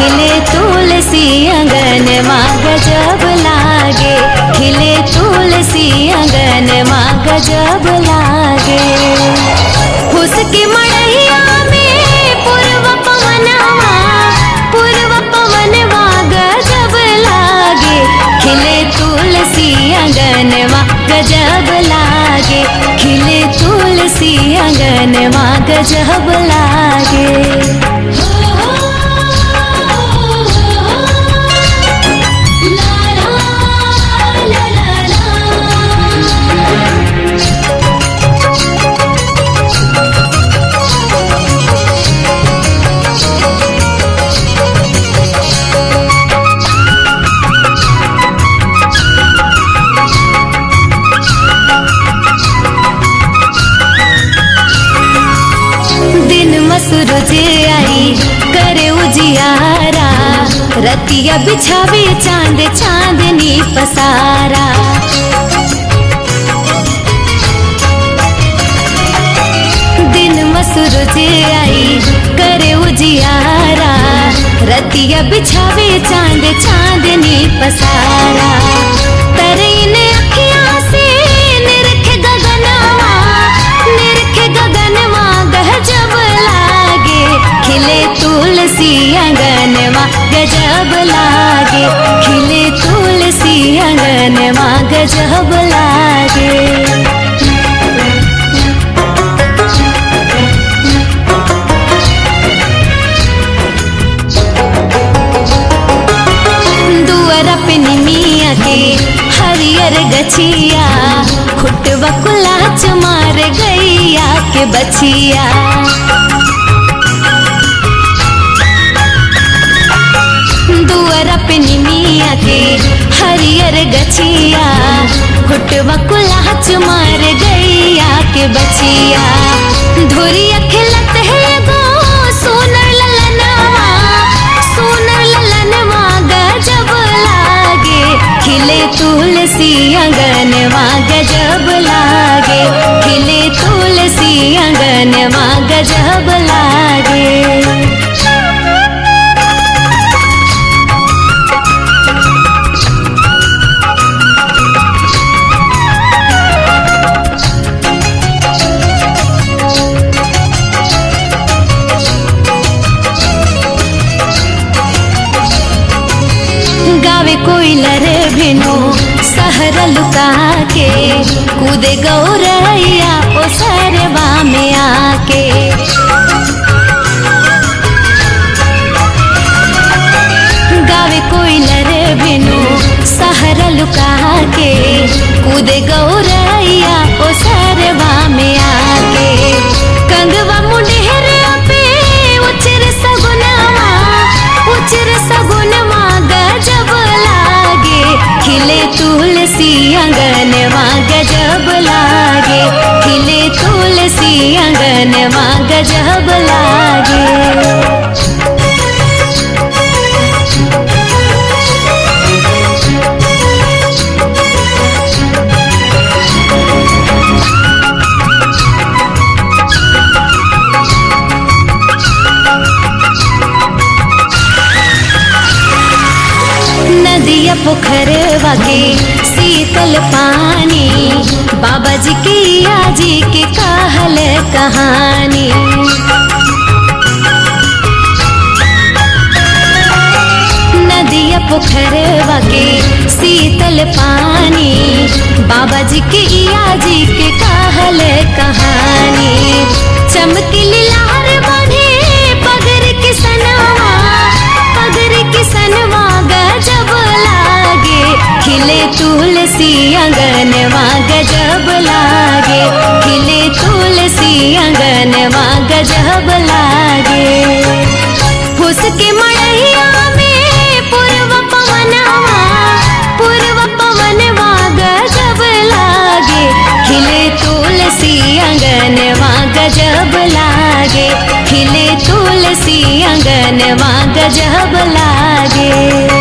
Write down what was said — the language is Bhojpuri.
खिले तुलसी अंगनवा गजब लागे, खिले तुलसी अंगनवा गजब लागे। उसकी मड़ैया में पूर्व पवनवा गजब लागे, खिले तुलसी अंगनवा गजब लागे, खिले तुलसी अंगनवा गजब लागे। सूरज आई करे उजियारा, रतिया बिछावे चांद चांदनी पसारा। दिन में सूरज आई करे उजियारा, रतिया बिछावे चांद चांदनी पसारा। तरीन अखियां से निरखे गगनवा, निरखे गगनवा गजब लागे, खिले तुलसी अंगनवा गजब लागे, खिले तुलसी अंगनवा गजब लागे। दुआरा पे निमिया के हरियर गछिया, खुटवा कुलाच मार गैया के बछिया। दुआरा पे निमिया के हरियर गछिया, खुटवा कुलाच मार गैया के बछिया। धुरिया खिलत है गो सोनर ललनवा, सोनर ललनवा गजब लागे, खिले तुलसी अंगनवा गजब लागे, खिले तुलसी अंगनवा गजब लागे। कोयलर भिनो सहर लुका के, कूदे गौरैया ओ सरवा में आके। गावे कोयलर भिनो सहर लुका के, कूदे गौरैया ओ सरवा में आके। कंगवा मुंडेर पे उचर सगुनवा, उचर सगुनवा गजब लागे, खिले तुलसी अंगनवा गजब लागे, खिले तुलसी अंगनवा गजब लागे। नदिया पोखरवा के शीतल पानी, बाबा जी की आजी के कहल कहानी। नदिया पोखरवा के शीतल पानी, बाबा जी की आजी के कहल कहानी। चमकीली लहर बने पगर के सनवा, पगर के सनवा गजब लागे, खिले तुलसी अंगनवा गजब लागे, खिले तुलसी अंगनवा गजब लागे। उसके मड़ैया में पूर्व पवनवा गजब लागे, खिले तुलसी अंगनवा गजब लागे, खिले तुलसी अंगनवा गजब लागे।